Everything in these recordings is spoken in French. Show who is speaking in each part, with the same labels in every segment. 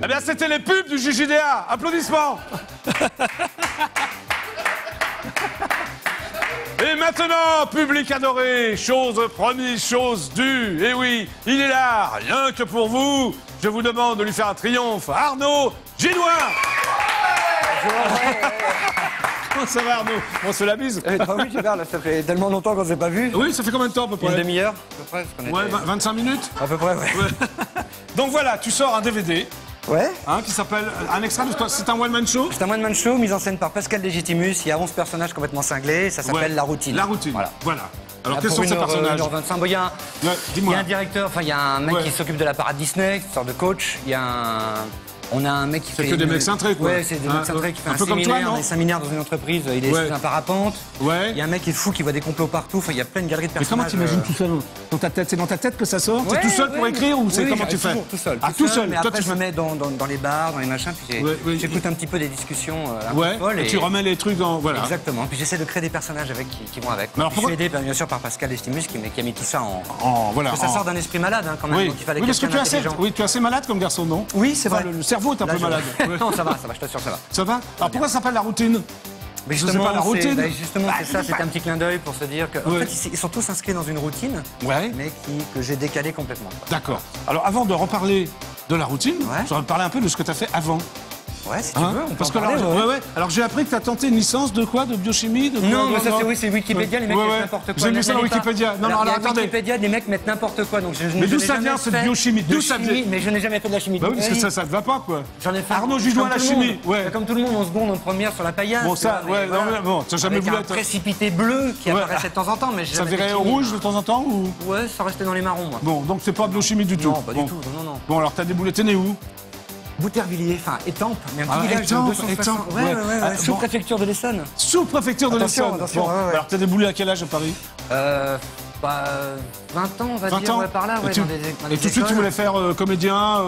Speaker 1: Eh bien, c'était les pubs du JJDA. Applaudissements. Et maintenant, public adoré, chose promise, chose due. Et oui, il est là, rien que pour vous. Je vous demande de lui faire un triomphe. Arnaud Ginois. Comment ça va, Arnaud? On se la bise.
Speaker 2: Oui, Gilbert, là, ça fait tellement longtemps qu'on ne s'est pas vu.
Speaker 1: Oui, ça fait combien de temps à peu près?
Speaker 2: Une demi-heure, à peu près. Parce qu'on
Speaker 1: Ouais, 25 minutes.
Speaker 2: À peu près, ouais.
Speaker 1: Donc voilà, tu sors un DVD.
Speaker 2: Ouais.
Speaker 1: Hein, qui s'appelle un extrait de toi. C'est un one-man show.
Speaker 2: C'est un one-man show, mise en scène par Pascal Légitimus. Il y a 11 personnages complètement cinglés. Ça s'appelle La Routine.
Speaker 1: La Routine. Voilà. Alors, quels sont
Speaker 2: Pour
Speaker 1: ces personnages?
Speaker 2: 1h25. Bon, il y a un directeur, enfin, il y a un mec qui s'occupe de la parade Disney, une sorte de coach. Il y a on a un mec qui fait...
Speaker 1: C'est que des mecs cintrés, quoi.
Speaker 2: Ouais, c'est des mecs cintrés qui fait un
Speaker 1: peu comme toi, non?
Speaker 2: séminaire dans une entreprise. Il est sous un parapente.
Speaker 1: Ouais.
Speaker 2: Il y a un mec qui est fou, qui voit des complots partout. Enfin, il y a plein de galeries de personnages.
Speaker 1: Mais comment t'imagines tout seul dans ta tête? C'est dans ta tête que ça sort? C'est tout seul pour écrire ou c'est comment tu fais?
Speaker 2: Tout seul.
Speaker 1: Ah, tout seul.
Speaker 2: Mais après, je me mets dans les bars, dans les machins, puis j'écoute un petit peu des discussions un peu folles.
Speaker 1: Et tu remets les trucs dans... Voilà.
Speaker 2: Exactement. Puis j'essaie de créer des personnages qui vont avec. Alors, je suis aidé, bien sûr, par Pascal Légitimus qui a mis tout ça en...
Speaker 1: Voilà.
Speaker 2: Ça sort d'un esprit malade, quand même. Donc il fallait
Speaker 1: parce que tu es assez malade comme garçon, non?
Speaker 2: Oui, c'est vrai.
Speaker 1: Le cerveau est un peu malade.
Speaker 2: Non, ça va, je t'assure, ça va.
Speaker 1: Ça va? Alors pourquoi ça s'appelle La Routine?
Speaker 2: Mais justement, c'est ça, c'est un petit clin d'œil pour se dire que. En fait, ils sont tous inscrits dans une routine, mais que j'ai décalé complètement.
Speaker 1: D'accord. Alors avant de reparler de la routine, je vais parler un peu de ce que tu as fait avant.
Speaker 2: Ouais, si tu veux, on peut
Speaker 1: parce
Speaker 2: en parler,
Speaker 1: Alors j'ai appris que tu as tenté une licence de quoi? De biochimie?
Speaker 2: Non, mais ça c'est Wikipédia, les mecs mettent n'importe quoi.
Speaker 1: J'ai mis ça dans Wikipédia. Non, alors attendez.
Speaker 2: Wikipédia, les mecs mettent n'importe quoi.
Speaker 1: Mais d'où ça vient cette biochimie?
Speaker 2: D'où ça vient? Mais je n'ai jamais fait de la chimie.
Speaker 1: Bah oui, parce que ça te va pas, quoi.
Speaker 2: J'en ai fait.
Speaker 1: Arnaud Ginois, la chimie.
Speaker 2: Comme tout le monde, en seconde, en première, sur la paillasse.
Speaker 1: Bon, ça, bon, t'as jamais voulu
Speaker 2: être. Un précipité bleu qui apparaissait de temps en temps, mais
Speaker 1: ça virait au rouge de temps en temps ou?
Speaker 2: Ouais, ça restait dans les marrons, moi.
Speaker 1: Bon, donc c'est pas biochimie du tout.
Speaker 2: Non, pas du tout, non.
Speaker 1: Bon, alors t'as déboulé, t'es né où?
Speaker 2: Boutervilliers, enfin Étampes, mais un petit village de 260. Ouais. Sous-préfecture de l'Essonne.
Speaker 1: Sous-préfecture de l'Essonne.
Speaker 2: Attention.
Speaker 1: Alors t'as déboulé à quel âge à Paris?
Speaker 2: 20 ans, on va dire, par là.
Speaker 1: Et tout de suite, tu voulais faire comédien?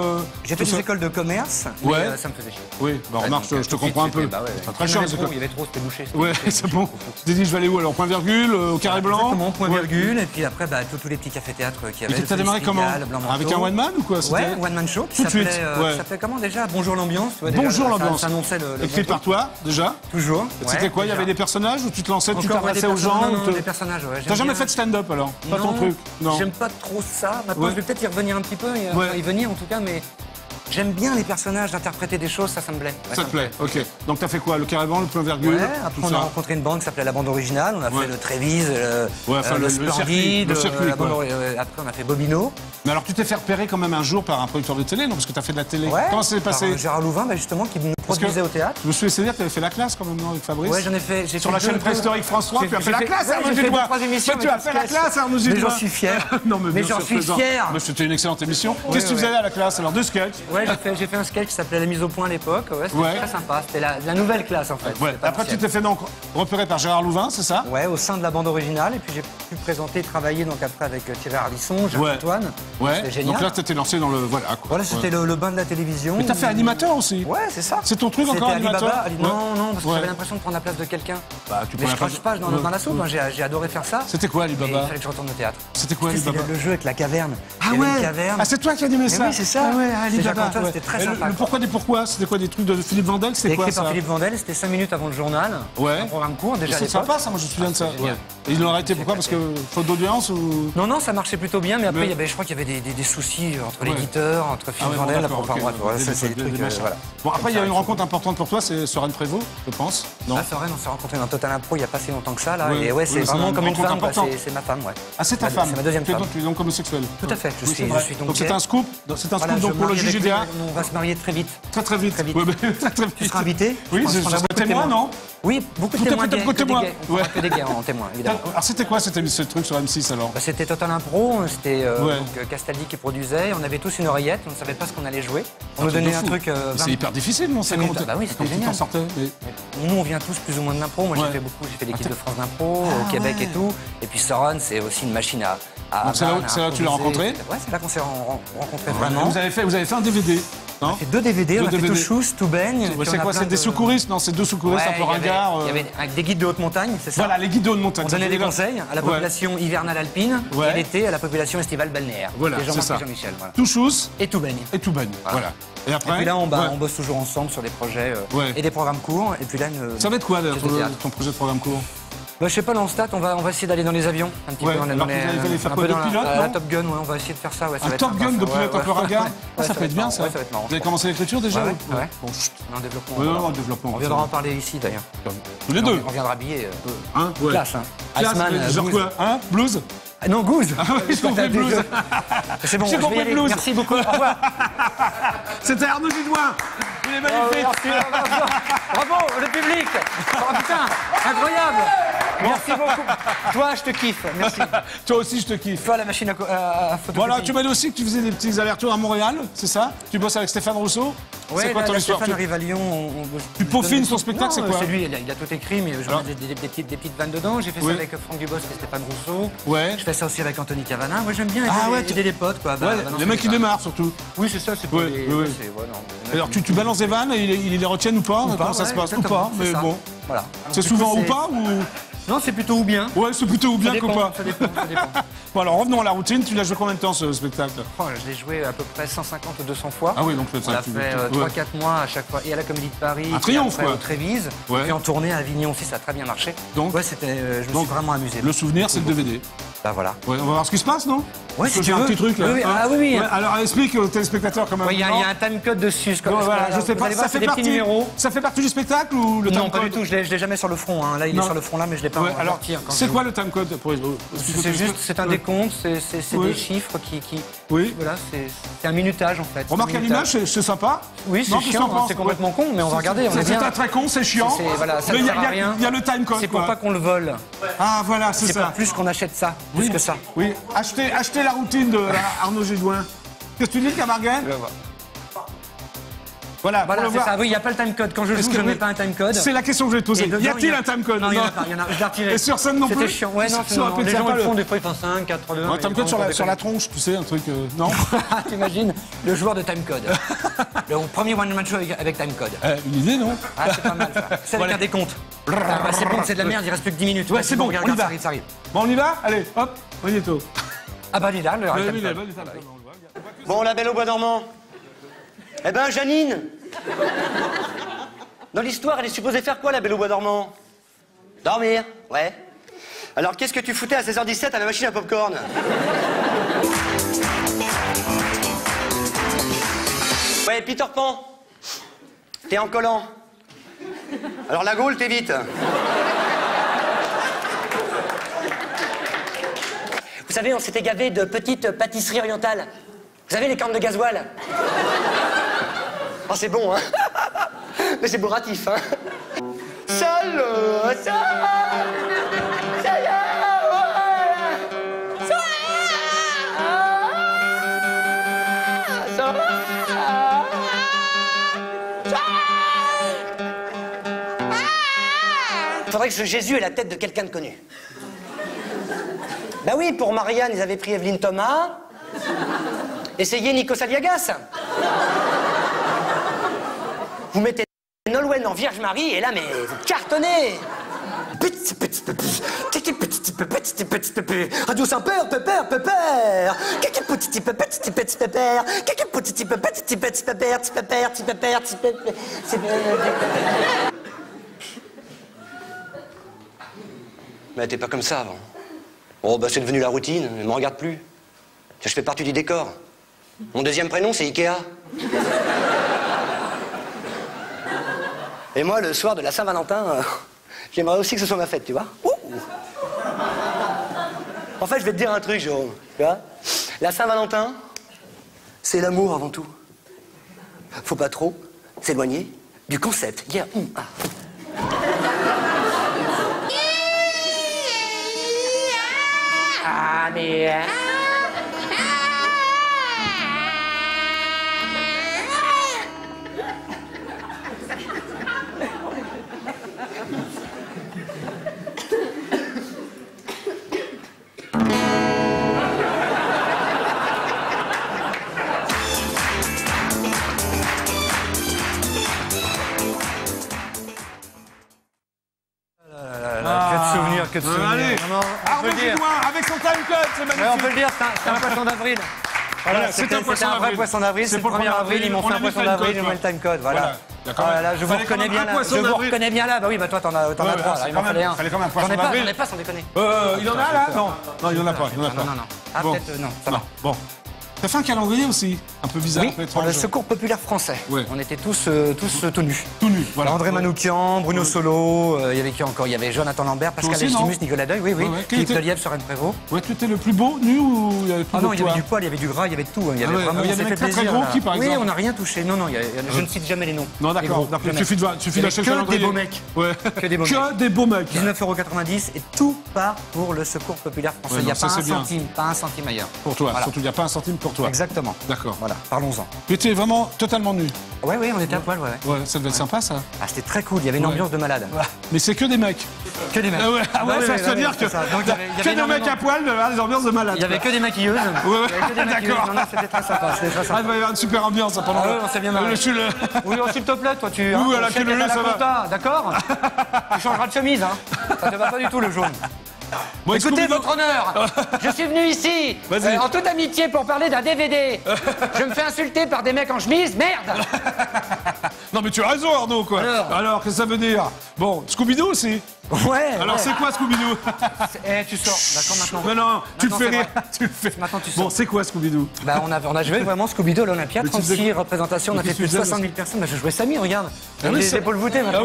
Speaker 2: J'ai fait des écoles de commerce, mais ça me faisait chier.
Speaker 1: Oui, bah remarque, je te comprends un peu.
Speaker 2: C'est très chiant, il y avait trop, c'était bouché.
Speaker 1: Ouais, c'est bon. Tu t'es dit, je vais aller où alors? Point virgule, au carré blanc?
Speaker 2: Exactement, point virgule, et puis après, tous les petits cafés-théâtres qu'il y avait.
Speaker 1: Et t'as démarré comment? Avec un one-man ou quoi?
Speaker 2: Ouais, one-man show, qui s'appelait comment déjà? Bonjour l'ambiance.
Speaker 1: Bonjour l'ambiance.
Speaker 2: Ça annonçait le...
Speaker 1: Écrit par toi, déjà?
Speaker 2: Toujours.
Speaker 1: C'était quoi? Il y avait des personnages ou tu te lançais, tu t'adressais aux gens?
Speaker 2: Non, des personnages, ouais.
Speaker 1: T'as jamais fait de stand-up alors? Pas ton truc?
Speaker 2: Non. J'aime pas trop ça. Maintenant, je vais peut-être y revenir un petit peu, y venir en tout cas, mais j'aime bien les personnages, d'interpréter des choses, ça me plaît.
Speaker 1: Ça te plaît, ok. Donc t'as fait quoi? Le carré blanc, le point virgule?
Speaker 2: Ouais, après on a rencontré une bande qui s'appelait La Bande Originale, on a fait le Trévise, le Splendide, après on a fait Bobino.
Speaker 1: Mais alors tu t'es fait repérer quand même un jour par un producteur de télé, non? Parce que t'as fait de la télé. Comment ça s'est passé?
Speaker 2: Gérard Louvain, justement, qui nous produisait au théâtre.
Speaker 1: Je me suis laissé dire que t'avais fait la classe quand même, non, avec Fabrice?
Speaker 2: Ouais, j'en ai fait.
Speaker 1: Sur la chaîne préhistorique France 3, tu as fait la classe, Arnaud Ginois. Tu as fait la classe, Arnaud Ginois.
Speaker 2: Mais j'en suis fier. Mais j'en suis fier.
Speaker 1: Mais c'était une excellente émission. Qu'est-ce que tu faisais à la classe? Alors, 2 sketchs.
Speaker 2: Ouais, j'ai fait un sketch qui s'appelait La mise au point à l'époque. Ouais, c'était très sympa. C'était la nouvelle classe, en fait.
Speaker 1: Après, tu t'es fait donc repérer par Gérard Louvain, c'est ça?
Speaker 2: Ouais, au sein de la bande originale. Et puis j'ai pu présenter, travailler donc après avec Thierry Ardisson, Jacques-Antoine.
Speaker 1: C'était génial. Donc là, t'étais lancé dans le.
Speaker 2: Voilà, c'était le bain de la télévision.
Speaker 1: Mais t'as fait animateur aussi?
Speaker 2: Ouais, c'est ça.
Speaker 1: C'est ton truc encore, animateur?
Speaker 2: Non, parce que j'avais l'impression de prendre la place de quelqu'un. Mais je crache pas dans la soupe, j'ai adoré faire ça.
Speaker 1: C'était quoi, Alibaba?
Speaker 2: Il fallait que je retourne au théâtre.
Speaker 1: C'était quoi, Alibaba?
Speaker 2: Le jeu avec la caverne.
Speaker 1: Ah ouais. Ah, c'est toi qui as animé ça?
Speaker 2: Oui, c'est ça.
Speaker 1: Alibaba.
Speaker 2: C'était très sympa.
Speaker 1: Le pourquoi des pourquoi? C'était quoi, des trucs de Philippe Vandel? C'était quoi ça?
Speaker 2: Écrit par Philippe Vandel, c'était 5 minutes avant le journal.
Speaker 1: Ouais.
Speaker 2: Un programme court déjà.
Speaker 1: C'est sympa ça, moi je me souviens de ça. Et ils l'ont arrêté pourquoi? Parce que faute d'audience ou?
Speaker 2: Non, ça marchait plutôt bien, mais après je crois qu'il y avait des soucis entre l'éditeur, entre Philippe Vandel, ça c'est des trucs.
Speaker 1: Bon, après il y a une rencontre importante pour toi, c'est Sorane Prévost, je pense.
Speaker 2: Non, Sorane, on s'est rencontrés dans Total Impro il n'y a pas si longtemps que ça, là. Et ouais, c'est vraiment comme une femme, c'est ma femme, ouais.
Speaker 1: Ah, c'est ta femme?
Speaker 2: C'est ma deuxième femme.
Speaker 1: Tu es donc homosexuel?
Speaker 2: Tout à fait, je suis donc.
Speaker 1: Donc c'est un scoop donc pour le JJDA?
Speaker 2: On va se marier très vite.
Speaker 1: Très vite.
Speaker 2: Tu seras invité?
Speaker 1: Oui, je serai témoin, non?
Speaker 2: Oui, beaucoup de témoins gays.
Speaker 1: Que
Speaker 2: des gays en témoin, évidemment.
Speaker 1: Alors c'était quoi ce truc sur M6 alors?
Speaker 2: C'était Total Impro, c'était Castaldi qui produisait, on avait tous une oreillette, on ne savait pas ce qu'on allait jouer. On nous donnait un truc...
Speaker 1: C'est hyper difficile, non?
Speaker 2: Bah oui, c'était génial. Nous, on vient tous plus ou moins de l'impro. Moi, j'ai fait l'équipe de France d'impro, au Québec et tout. Et puis Sorane, c'est aussi une machine à...
Speaker 1: Donc c'est là où tu l'as rencontré?
Speaker 2: Ouais, c'est là qu'on s'est rencontrés vraiment.
Speaker 1: Vous avez fait un DVD?
Speaker 2: On a fait 2 DVD, on a fait Tout Chousse, Tout Baigne.
Speaker 1: C'est quoi, c'est des secouristes? Non, c'est 2 secouristes un peu ringards.
Speaker 2: Il y avait des guides de haute montagne, c'est ça?
Speaker 1: Voilà, les guides de haute montagne.
Speaker 2: On donnait des conseils à la population hivernale alpine et l'été à la population estivale balnéaire.
Speaker 1: Voilà, c'est ça.
Speaker 2: Jean-Michel.
Speaker 1: Tout Chousse.
Speaker 2: Et Tout Baigne.
Speaker 1: Et Tout Baigne, voilà. Et après,
Speaker 2: puis là, on bosse toujours ensemble sur des projets et des programmes courts. Et puis là,
Speaker 1: ça va être quoi, ton projet de programme court?
Speaker 2: Je sais pas, dans le stade, on va essayer d'aller dans les avions. Un petit peu dans
Speaker 1: alors vous allez faire quoi, de pilote,
Speaker 2: la Top Gun, on va essayer de faire ça.
Speaker 1: Un Top Gun de pilote un peu ringard? Ça peut être bien, ça.
Speaker 2: Ça va être marrant.
Speaker 1: Vous avez commencé l'écriture déjà?
Speaker 2: Ouais.
Speaker 1: Bon, chut.
Speaker 2: On est en développement.
Speaker 1: Oui, en développement.
Speaker 2: On viendra en parler ici, d'ailleurs.
Speaker 1: Tous les deux.
Speaker 2: On viendra habiller
Speaker 1: classe,
Speaker 2: Iceman,
Speaker 1: genre quoi? Blues?
Speaker 2: Non, Goose.
Speaker 1: Ah oui, j'ai compris blues.
Speaker 2: C'est bon,
Speaker 1: j'ai compris blues.
Speaker 2: Merci beaucoup. Au revoir.
Speaker 1: C'était Arnaud Dudouin. Il est magnifique.
Speaker 2: Merci. Bravo, le public. Oh putain, incroyable. Merci beaucoup. Toi, je te kiffe. Merci.
Speaker 1: Toi aussi, je te kiffe.
Speaker 2: Toi, la machine à photocopier.
Speaker 1: Voilà, tu m'as dit aussi que tu faisais des petits allers-retours à Montréal, c'est ça? Tu bosses avec Stéphane Rousseau?
Speaker 2: Ouais,
Speaker 1: c'est quoi ton histoire?
Speaker 2: Stéphane arrive à Lyon.
Speaker 1: Tu peaufines son spectacle, c'est quoi?
Speaker 2: C'est lui, il a tout écrit, mais je mets des petites vannes dedans. J'ai fait ça avec Franck Dubosc et Stéphane Rousseau.
Speaker 1: Ouais.
Speaker 2: Je fais ça aussi avec Anthony Cavana. Moi, j'aime bien aider les potes, quoi.
Speaker 1: Les mecs qui démarrent, surtout.
Speaker 2: Oui, c'est ça, c'est pas
Speaker 1: Alors, tu balances des vannes et ils les retiennent ou pas? Comment ça se passe? Ou pas, mais bon.
Speaker 2: Voilà.
Speaker 1: C'est souvent ou pas ou...
Speaker 2: Non, c'est plutôt ou bien.
Speaker 1: Ouais, c'est plutôt ou bien qu'ou pas.
Speaker 2: Ça dépend.
Speaker 1: Bon, alors revenons à la routine. Tu l'as joué combien de temps, ce spectacle?
Speaker 2: Je l'ai joué à peu près 150 ou 200 fois.
Speaker 1: Ah oui, donc
Speaker 2: on l'a fait 3-4 mois à chaque fois. Et à la Comédie de Paris.
Speaker 1: Un triomphe, quoi.
Speaker 2: Au Trévise. Et en tournée à Avignon aussi, ça a très bien marché.
Speaker 1: Donc,
Speaker 2: je me suis vraiment amusé.
Speaker 1: Le souvenir, c'est le DVD.
Speaker 2: Bah voilà.
Speaker 1: Ouais, on va voir ce qui se passe, non?
Speaker 2: Ouais, si
Speaker 1: j'ai un petit truc là.
Speaker 2: Oui.
Speaker 1: Alors explique aux téléspectateurs comment.
Speaker 2: Il y a un time code dessus.
Speaker 1: Voilà, je sais pas. Ça fait partie du spectacle ou le time code?
Speaker 2: Non, pas du tout. Je l'ai jamais sur le front. Là, il est sur le front là, mais je l'ai pas.
Speaker 1: Alors, c'est quoi le time code pour
Speaker 2: c'est un décompte. C'est des chiffres qui.
Speaker 1: Oui.
Speaker 2: Voilà, c'est un minutage en fait.
Speaker 1: Remarque à l'image, c'est sympa.
Speaker 2: Oui, c'est chiant. C'est complètement con, mais on va regarder.
Speaker 1: C'est très con, c'est chiant.
Speaker 2: Mais il
Speaker 1: y a le time code.
Speaker 2: C'est pour pas qu'on le vole.
Speaker 1: Ah voilà, c'est ça.
Speaker 2: C'est pas plus qu'on achète ça, plus que ça.
Speaker 1: Oui, achetez la routine de Arnaud Dudouin. Qu'est-ce que tu dis, Camarguin? Voilà,
Speaker 2: c'est ça. Oui, il n'y a pas le time code. Quand je joue, je ne mets pas un time code.
Speaker 1: C'est la question que je vais te poser. Y a-t-il un time code?
Speaker 2: Non, il n'y en a pas. Je l'ai retiré.
Speaker 1: Et sur scène non plus?
Speaker 2: C'était chiant. Ouais, non, les gens le font, des fois ils font 5, 4, 2.
Speaker 1: Un time code sur la tronche, tu sais, un truc. Non?
Speaker 2: T'imagines le joueur de time code. Le premier one-man show avec time code.
Speaker 1: Une idée, non?
Speaker 2: Ah, c'est pas mal ça. C'est avec un décompte. C'est bon, c'est de la merde, il reste plus que 10 minutes.
Speaker 1: Ouais, c'est bon, on y va.
Speaker 2: Ça arrive.
Speaker 1: Bon, on y va? Allez, hop, magnéto.
Speaker 2: Ah bah, il est là, le
Speaker 3: Bon, la Belle au bois dormant. Eh ben, Janine. Dans l'histoire, elle est supposée faire quoi, la Belle au bois dormant? Dormir, ouais. Alors, qu'est-ce que tu foutais à 16h17 à la machine à popcorn? Ouais, Peter Pan. T'es en collant. Alors, la Gaule, t'es vite. Vous savez, on s'était gavé de petites pâtisseries orientales. Vous savez, les cornes de gasoil. Oh, c'est bon, hein. Mais c'est bourratif, hein. Faudrait que ce Jésus ait la tête de quelqu'un de connu. Bah oui, pour Marianne, ils avaient pris Evelyne Thomas. Essayez Nikos Aliagas. Vous mettez Nolwenn en Vierge Marie et là, mais vous cartonnez. Radio Saint-Père, pépère, pépère. Mais t'es pas comme ça avant. Oh, bah c'est devenu la routine, ne me regarde plus. Je fais partie du décor. Mon deuxième prénom, c'est Ikea. Et moi, le soir de la Saint-Valentin, j'aimerais aussi que ce soit ma fête, tu vois. En fait, je vais te dire un truc, Jérôme. Tu vois, la Saint-Valentin, c'est l'amour avant tout. Faut pas trop s'éloigner du concept. Ah, mais...
Speaker 1: c'est magnifique.
Speaker 2: Ouais, on peut le dire, c'est un poisson d'avril. Voilà,
Speaker 1: c'est un
Speaker 2: vrai poisson d'avril, c'est le 1er avril, ils m'ont fait un poisson d'avril, ils m'ont le time code, voilà. Là, je vous reconnais bien là. Je vous reconnais bien là. Bah oui, bah toi t'en as 3 là. Il m'en fallait un.
Speaker 1: Fallait quand même un poisson d'avril.
Speaker 2: J'en ai pas sans déconner.
Speaker 1: Il en a là? Non, il en a pas.
Speaker 2: Non. Ah peut-être non, ça va.
Speaker 1: Bon. T'as fait un calendrier aussi, un peu bizarre.
Speaker 2: Oui, pour le Secours populaire français.
Speaker 1: Ouais.
Speaker 2: On était tous tout nus.
Speaker 1: Tout nus, voilà.
Speaker 2: André Manoukian, Bruno Solo, il y avait qui encore? Il y avait Jonathan Lambert, Pascal Légitimus, Nicolas Deuil, oui. Philippe Delièvre, Soren Prévost.
Speaker 1: Ouais, tu étais le plus beau, nu ou il y avait plus
Speaker 2: Ah non, il y avait du poil, il y avait du gras, il y avait de tout. Il y avait vraiment
Speaker 1: des mecs très gros qui, par exemple?
Speaker 2: Oui, on n'a rien touché. Non, je ne cite jamais les noms.
Speaker 1: Non, d'accord. Il suffit d'acheter le calendrier.
Speaker 2: Que des beaux mecs.
Speaker 1: Ouais.
Speaker 2: Que des beaux mecs.
Speaker 1: Que des beaux mecs.
Speaker 2: 19,90 € et tout part pour le Secours populaire français. Il n'y a pas un centime ailleurs.
Speaker 1: Pour toi, surtout il n'y a pas un centime pour toi.
Speaker 2: Exactement.
Speaker 1: D'accord.
Speaker 2: Voilà, parlons-en.
Speaker 1: Tu étais vraiment totalement nu.
Speaker 2: Oui, on était à poil, ouais.
Speaker 1: Ouais, ça devait être sympa, ça.
Speaker 2: Ah, c'était très cool, il y avait une ambiance de malade.
Speaker 1: Mais c'est que des mecs.
Speaker 2: Que des mecs.
Speaker 1: Ah ouais, ça veut dire que que des mecs à poil, des ambiances de malade.
Speaker 2: Il y avait que des maquilleuses.
Speaker 1: D'accord.
Speaker 2: Non, c'était très sympa.
Speaker 1: Ah, il va y avoir une super ambiance pendant
Speaker 2: le... on s'est bien marré. Oui, s'il te plaît, toi, tu...
Speaker 1: Oui, à la queue leu, ça va.
Speaker 2: D'accord. Tu changeras de chemise, hein. Ça te va pas du tout, le jaune. Bon, écoutez, votre honneur, je suis venu ici en toute amitié pour parler d'un DVD. Je me fais insulter par des mecs en chemise, merde.
Speaker 1: Non mais tu as raison Arnaud quoi. Alors qu'est-ce que ça veut dire? Bon, Scooby-Doo aussi.
Speaker 2: Ouais.
Speaker 1: Alors c'est quoi Scooby-Doo?
Speaker 2: Tu sors, d'accord maintenant.
Speaker 1: Non, tu le fais rire.
Speaker 2: Maintenant tu sors.
Speaker 1: Bon, c'est quoi Scooby-Doo?
Speaker 2: Bah on a joué vraiment Scooby-Doo à l'Olympia, 36 représentations, on a fait plus de 60 000 personnes. Bah, je jouais Samy, regarde. Les épaules voûtées maintenant.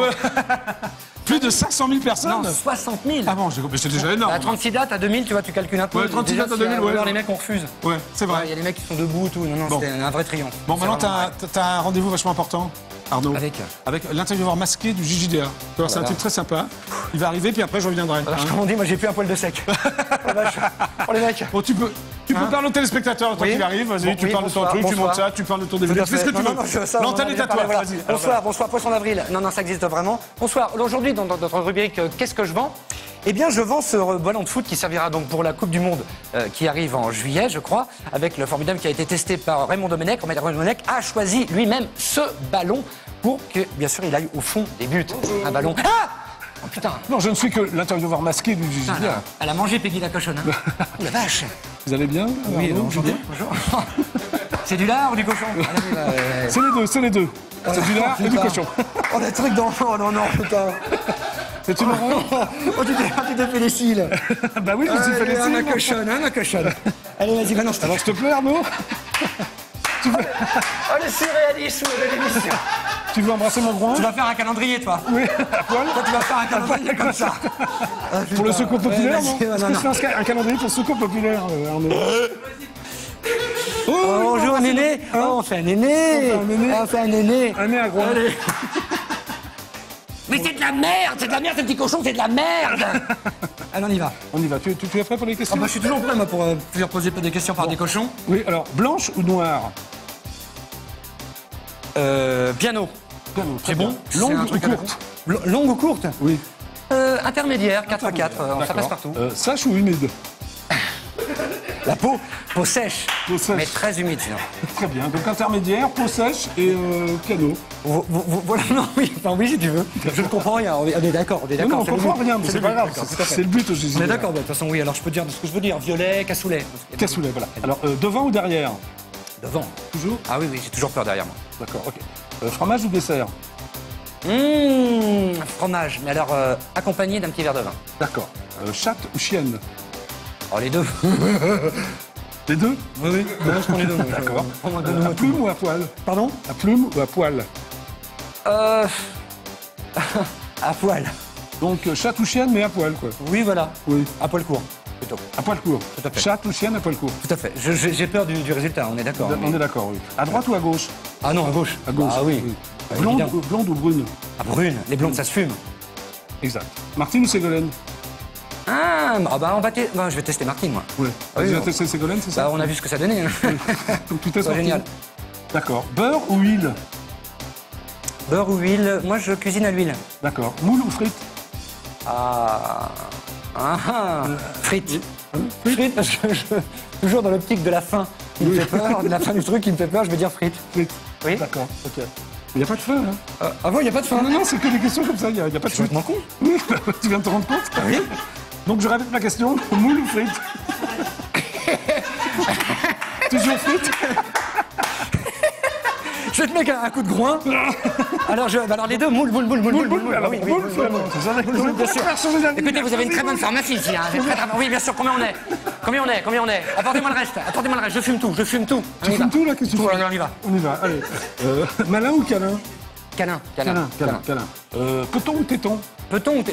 Speaker 1: Plus de 500 000 personnes?
Speaker 2: Non, 60 000.
Speaker 1: Ah bon, c'est déjà énorme.
Speaker 2: À 36 dates, à 2000, tu vois, tu calcules un peu.
Speaker 1: Ouais, 36 dates à 2000, ouais.
Speaker 2: Alors les mecs, on refuse.
Speaker 1: Ouais, c'est vrai.
Speaker 2: Il y a les mecs qui sont debout, tout. Non, c'était un vrai triomphe.
Speaker 1: Bon, maintenant, t'as un rendez-vous vachement important, Arnaud. Avec l'intervieweur masqué du JJDA. C'est un type très sympa. Il va arriver, puis après, je reviendrai.
Speaker 2: Alors, comme on dit, moi, j'ai plus un poil de sec. Pour les mecs.
Speaker 1: Bon, tu peux parler aux téléspectateurs quand il arrive. Vas-y, tu parles de ton truc, tu montes ça, tu parles de ton DVD. Tu fais ce que tu veux. L'antenne est à toi, vas-y.
Speaker 2: Bonsoir, poisson d'avril. Non, ça existe vraiment. Bonsoir. Aujourd'hui, dans notre rubrique Qu'est-ce que je vends? Eh bien, je vends ce ballon de foot qui servira donc pour la Coupe du Monde qui arrive en juillet, je crois, avec le formidable qui a été testé par Raymond Domenech. Raymond Domenech a choisi lui-même ce ballon pour que, bien sûr, il aille au fond des buts. Un ballon. Ah! Oh putain!
Speaker 1: Non, je ne suis que l'intervieweur masqué du JJDA.
Speaker 2: Elle a mangé Peggy la cochonne. Hein. Oh la vache!
Speaker 1: Vous allez bien?
Speaker 2: Oui, bonjour. C'est du lard ou du cochon?
Speaker 1: C'est les deux. C'est du lard et du cochon.
Speaker 2: Oh, des trucs d'enfant, non, putain!
Speaker 1: C'est une horreur.
Speaker 2: Oh, tu t'es fait les cils.
Speaker 1: Bah oui, je me suis fait les cils.
Speaker 2: Ma cochonne. Allez, vas-y, maintenant,
Speaker 1: alors, s'il te plaît, Arnaud.
Speaker 2: Oh, le surréalisme de l'émission.
Speaker 1: Tu veux embrasser mon groin?
Speaker 2: Tu vas faire un calendrier, toi.
Speaker 1: Oui, à poil.
Speaker 2: Toi, tu vas faire un calendrier comme ça.
Speaker 1: Pour le Secours populaire, non? Est-ce que je fais un calendrier pour le Secours populaire, Arnaud?
Speaker 2: Bonjour, Néné. On fait un Néné. On fait un Néné.
Speaker 1: Un nez à groin.
Speaker 2: Mais c'est de la merde, ce petit cochon, c'est de la merde. Allez, on y va.
Speaker 1: On y va. Tu es prêt pour les questions?
Speaker 2: Je suis toujours prêt, moi, pour pouvoir poser des questions par des cochons.
Speaker 1: Oui, alors, blanche ou noire?
Speaker 2: Piano. C'est bon?
Speaker 1: Longue ou courte?
Speaker 2: Longue ou courte?
Speaker 1: Oui.
Speaker 2: Intermédiaire, 4x4, ça passe partout.
Speaker 1: Sèche ou humide?
Speaker 2: La peau sèche, mais très humide sinon.
Speaker 1: Très bien, donc intermédiaire, peau sèche et piano.
Speaker 2: Voilà, non, oui, enfin oui si tu veux. Je ne comprends rien, on est d'accord.
Speaker 1: Non, on comprend rien, mais c'est pas grave, c'est le but aussi.
Speaker 2: On est d'accord, de toute façon oui, alors je peux dire ce que je veux dire, violet, cassoulet.
Speaker 1: Cassoulet, voilà. Alors, devant ou derrière?
Speaker 2: Devant.
Speaker 1: Toujours?
Speaker 2: Ah oui, j'ai toujours peur derrière moi.
Speaker 1: D'accord, ok. Fromage ou dessert?
Speaker 2: Fromage, mais alors accompagné d'un petit verre de vin.
Speaker 1: D'accord. Chatte ou chienne?
Speaker 2: Oh, les deux.
Speaker 1: Les deux?
Speaker 2: Oui. Non, je prends les deux.
Speaker 1: D'accord. À plume ou à poil?
Speaker 2: Pardon?
Speaker 1: À plume ou à poil?
Speaker 2: À poil.
Speaker 1: Donc chatte ou chienne, mais à poil, quoi.
Speaker 2: Oui, voilà.
Speaker 1: Oui.
Speaker 2: À poil court, plutôt.
Speaker 1: À poil court.
Speaker 2: Tout à fait.
Speaker 1: Chatte ou chienne à poil court.
Speaker 2: Tout à fait. J'ai peur du résultat, on est d'accord.
Speaker 1: On est d'accord, oui. À droite ou à gauche?
Speaker 2: Ah non, à gauche.
Speaker 1: À gauche.
Speaker 2: Ah oui.
Speaker 1: Blonde ou brune?
Speaker 2: Ah, brune. Les blondes, ça se fume.
Speaker 1: Exact. Martine ou Ségolène?
Speaker 2: Je vais tester Martine, moi.
Speaker 1: Oui. Tu vas tester Ségolène, c'est ça?
Speaker 2: On a vu ce que ça donnait.
Speaker 1: Donc tout est sorti.
Speaker 2: Génial.
Speaker 1: D'accord. Beurre ou huile?
Speaker 2: Beurre ou huile? Moi, je cuisine à l'huile.
Speaker 1: D'accord. Moule ou frites?
Speaker 2: Frites. Frites, parce que je suis toujours dans l'optique de la fin. Il me fait peur, de la fin du truc, il me fait peur, je vais dire frites.
Speaker 1: Frites.
Speaker 2: Oui.
Speaker 1: D'accord, ok. Il n'y a pas de fin, hein?
Speaker 2: Ah bon, il n'y a pas de fin?
Speaker 1: Non, c'est que des questions comme ça, il n'y a pas de fin.
Speaker 2: Je m'en con.
Speaker 1: Oui, tu viens de te rendre compte?
Speaker 2: Oui.
Speaker 1: Donc je répète ma question, moule ou frites?
Speaker 4: Toujours foot.
Speaker 2: Je vais te mettre un coup de groin. Alors, alors les deux, moule. Ah oui, moule. Bien sûr. Écoutez, vous avez une très bonne pharmacie ici. Hein. Oui, bien sûr. Combien on est Apportez-moi le reste. Je fume tout.
Speaker 4: Tu fumes tout, là? Qu'est-ce que tu fais?
Speaker 2: On y va.
Speaker 4: On y va, allez. Malin ou câlin?
Speaker 2: Câlin.
Speaker 4: Peut-on ou téton?
Speaker 2: Téton.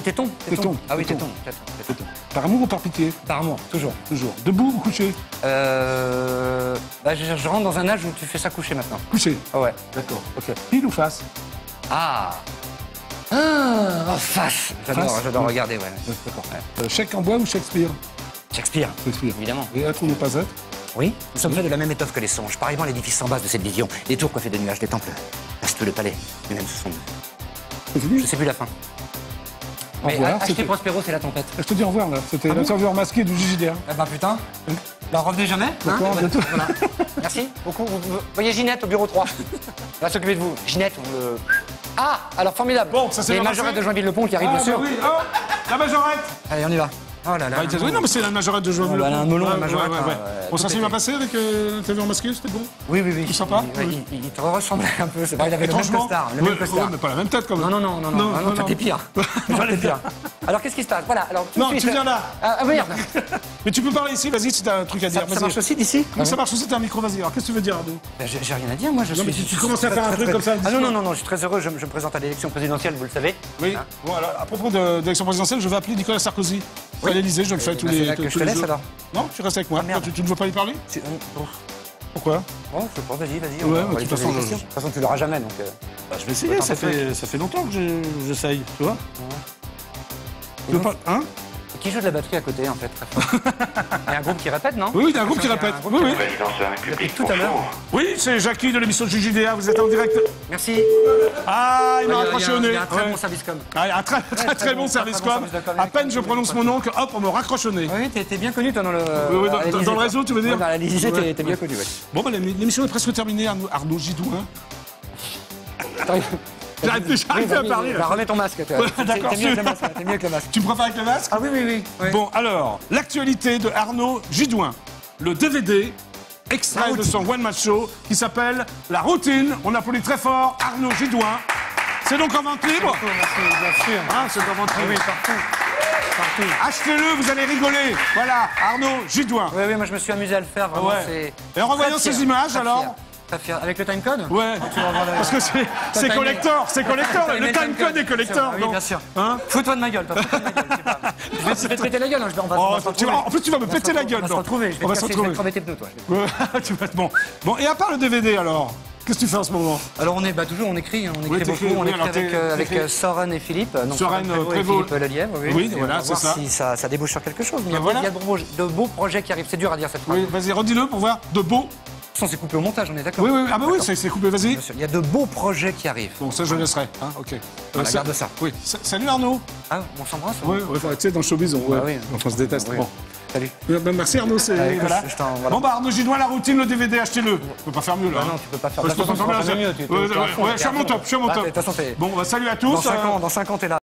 Speaker 2: Ah oui, téton.
Speaker 4: Par amour ou par pitié?
Speaker 2: Par amour, toujours.
Speaker 4: Debout ou couché?
Speaker 2: Je rentre dans un âge où tu fais ça coucher maintenant.
Speaker 4: Couché.
Speaker 2: Ah ouais.
Speaker 4: D'accord, ok. Pile ou face?
Speaker 2: Face. J'adore regarder, ouais.
Speaker 4: D'accord. Chèque en bois ou Shakespeare?
Speaker 2: Shakespeare,
Speaker 4: Shakespeare.
Speaker 2: évidemment.
Speaker 4: Et être ou ne pas être?
Speaker 2: Oui, nous sommes faits de la même étoffe que les songes. Pareillement, l'édifice sans base de cette vision. Les tours coiffées de nuages, des temples. Reste le palais. Mais même ce sont... Je sais plus la fin.
Speaker 4: Au
Speaker 2: Mais
Speaker 4: revoir.
Speaker 2: acheter Prospero, c'est la tempête.
Speaker 4: Je te dis au revoir, là. C'était l'intervieweur masqué du JJDA.
Speaker 2: Eh ben putain. Ben revenez jamais.
Speaker 4: D'accord,
Speaker 2: Eh ben,
Speaker 4: bientôt.
Speaker 2: voilà. Merci beaucoup. Vous voyez Ginette au bureau 3. Elle va s'occuper de vous. Ginette, alors formidable.
Speaker 1: Bon, ça, c'est
Speaker 2: les
Speaker 1: bien
Speaker 2: majorettes
Speaker 1: passé.
Speaker 2: de Joinville-le-Pont qui arrivent, bien sûr.
Speaker 1: oui. Oh, la majorette.
Speaker 2: Allez, on y va. Oh là là.
Speaker 1: Oui, non, mais c'est la majorette de Joinville.
Speaker 2: Elle a un melon, la majorette.
Speaker 1: Bon, ça s'est bien passé avec l'intervieweur masqué, c'était bon?
Speaker 2: Oui.
Speaker 1: Tout sympa?
Speaker 2: Il te ressemblait un peu. C'est vrai, il avait le même
Speaker 1: Étrangement.
Speaker 2: costard.
Speaker 1: Ouais, mais pas la même tête quand même.
Speaker 2: Non, t'es pire. T'es pire. Alors, qu'est-ce qui se passe? Voilà, alors...
Speaker 1: Non, tu viens là.
Speaker 2: Ah, merde.
Speaker 1: Mais tu peux parler ici, vas-y, si t'as un truc à dire.
Speaker 2: Ça marche aussi d'ici?
Speaker 1: Oui, ça marche aussi, t'as un micro, vas-y. Alors, qu'est-ce que tu veux dire, Arnaud?
Speaker 2: J'ai rien à dire, moi, je suis...
Speaker 1: mais tu commences à faire un truc comme ça.
Speaker 2: Ah non, je suis très heureux, je me présente à l'élection présidentielle, vous le savez.
Speaker 1: Oui. Bon, alors, à propos de l'élection présidentielle, je vais appeler Nicolas Sarkozy. À l'Élysée, je le fais tous les jours.
Speaker 2: Que je te laisse, alors?
Speaker 1: Non, tu restes avec moi.
Speaker 2: Merde.
Speaker 1: Tu ne veux pas lui parler? Pourquoi?
Speaker 2: Bon, je sais pas, vas-y.
Speaker 1: Ouais,
Speaker 2: on va
Speaker 1: de toute façon,
Speaker 2: de toute façon, tu l'auras jamais, donc...
Speaker 1: Je vais essayer, ça fait longtemps que j'essaye, tu vois. Tu veux pas... Hein?
Speaker 2: Qui joue de la batterie à côté, en fait, très fort? Il y a un groupe qui répète, non?
Speaker 1: Oui, il y a un groupe qui répète. Oui.
Speaker 2: Depuis tout à l'heure.
Speaker 1: Oui, c'est Jackie de l'émission JJDA, vous êtes en direct.
Speaker 2: Merci.
Speaker 1: Ah, il m'a raccroché au nez.
Speaker 2: Il y a un très
Speaker 1: Ouais.
Speaker 2: bon service com.
Speaker 1: Ah, il y a un très bon service com. À peine je prononce mon nom, hop, on me raccroche au nez.
Speaker 2: Oui, t'es bien connu, toi, dans le...
Speaker 1: Oui,
Speaker 2: à l'Élysée,
Speaker 1: dans le
Speaker 2: toi.
Speaker 1: réseau, tu veux dire?
Speaker 2: Ouais, à l'Élysée, t'es bien connu, ouais.
Speaker 1: Bon, bah, l'émission est presque terminée, Arnaud Gidouin. J'arrive plus à parler.
Speaker 2: Bah, remets ton masque, toi.
Speaker 1: D'accord,
Speaker 2: T'es mieux avec le masque.
Speaker 1: Tu préfères avec le masque?
Speaker 2: Ah oui.
Speaker 1: Bon, alors, l'actualité de Arnaud Gidouin. Le DVD, extrait de son one-man show, qui s'appelle La Routine. On applaudit très fort Arnaud Gidouin. C'est donc en vente libre?
Speaker 2: Merci, bien sûr.
Speaker 1: Hein, c'est en vente libre.
Speaker 2: Oui, partout.
Speaker 1: Achetez-le, vous allez rigoler. Voilà, Arnaud Gidouin.
Speaker 2: Oui, moi je me suis amusé à le faire, vraiment,
Speaker 1: Ouais. Et en revoyant
Speaker 2: très
Speaker 1: ces
Speaker 2: fier,
Speaker 1: images,
Speaker 2: très
Speaker 1: alors
Speaker 2: fier. Très fier. Avec le timecode?
Speaker 1: Ouais,
Speaker 2: Tu vas voir le-
Speaker 1: parce que c'est
Speaker 2: T'as
Speaker 1: collector, c'est collector,
Speaker 2: T'as aimé
Speaker 1: le timecode est collector.
Speaker 2: Oui,
Speaker 1: donc.
Speaker 2: bien sûr.
Speaker 1: Hein?
Speaker 2: Fous-toi de ma gueule, toi. Fous-toi de ma gueule, je sais pas. Je vais te péter la gueule, hein, on va
Speaker 1: Oh,
Speaker 2: se retrouver.
Speaker 1: en plus, tu vas me péter la gueule.
Speaker 2: On va se
Speaker 1: donc.
Speaker 2: retrouver, je vais
Speaker 1: On va
Speaker 2: te
Speaker 1: se
Speaker 2: casser, je vais
Speaker 1: retrouver.
Speaker 2: te crever tes pneus, toi.
Speaker 1: Ouais, tu vas être bon. Bon, et à part le DVD, alors, qu'est-ce que tu fais en ce moment?
Speaker 2: Alors on est toujours on écrit
Speaker 1: Oui,
Speaker 2: beaucoup,
Speaker 1: t'écris,
Speaker 2: on
Speaker 1: oui,
Speaker 2: écrit
Speaker 1: alors
Speaker 2: avec
Speaker 1: t'écris.
Speaker 2: Soren et Philippe, donc
Speaker 1: Soren
Speaker 2: Prévost et
Speaker 1: Prévost.
Speaker 2: Philippe Lelièvre,
Speaker 1: Oui,
Speaker 2: Et
Speaker 1: voilà,
Speaker 2: on va
Speaker 1: c'est
Speaker 2: voir
Speaker 1: ça.
Speaker 2: si ça débouche sur quelque chose. Mais
Speaker 1: Ben voilà.
Speaker 2: il y a de beaux projets qui arrivent, c'est dur à dire cette phrase.
Speaker 1: Oui, vas-y, redis-le pour voir. De beaux.
Speaker 2: De toute façon, c'est coupé au montage, on est d'accord?
Speaker 1: Oui, ah bah oui, c'est coupé, vas-y.
Speaker 2: Bien sûr, il y a de beaux projets qui arrivent.
Speaker 1: Bon, ça, je laisserai. Hein, ok.
Speaker 2: Regarde ça.
Speaker 1: Oui. Salut Arnaud.
Speaker 2: Ah, on s'embrasse?
Speaker 1: Oui, tu sais, dans le showbiz, on
Speaker 2: oui.
Speaker 1: se déteste.
Speaker 2: Oui.
Speaker 1: Bon.
Speaker 2: Salut.
Speaker 1: Merci Arnaud,
Speaker 2: Allez,
Speaker 1: voilà.
Speaker 2: voilà.
Speaker 1: Bon, bah Arnaud Gidouin, La Routine, le DVD, achetez-le. Tu peux pas faire mieux, là.
Speaker 2: Ah non, tu peux pas faire.
Speaker 1: Ouais,
Speaker 2: De toute façon, tu peux pas faire mieux.
Speaker 1: Ouais, je suis à mon top,
Speaker 2: Bah, de toute façon,
Speaker 1: Bon, bah, salut à tous.
Speaker 2: dans 5 ans, t'es là.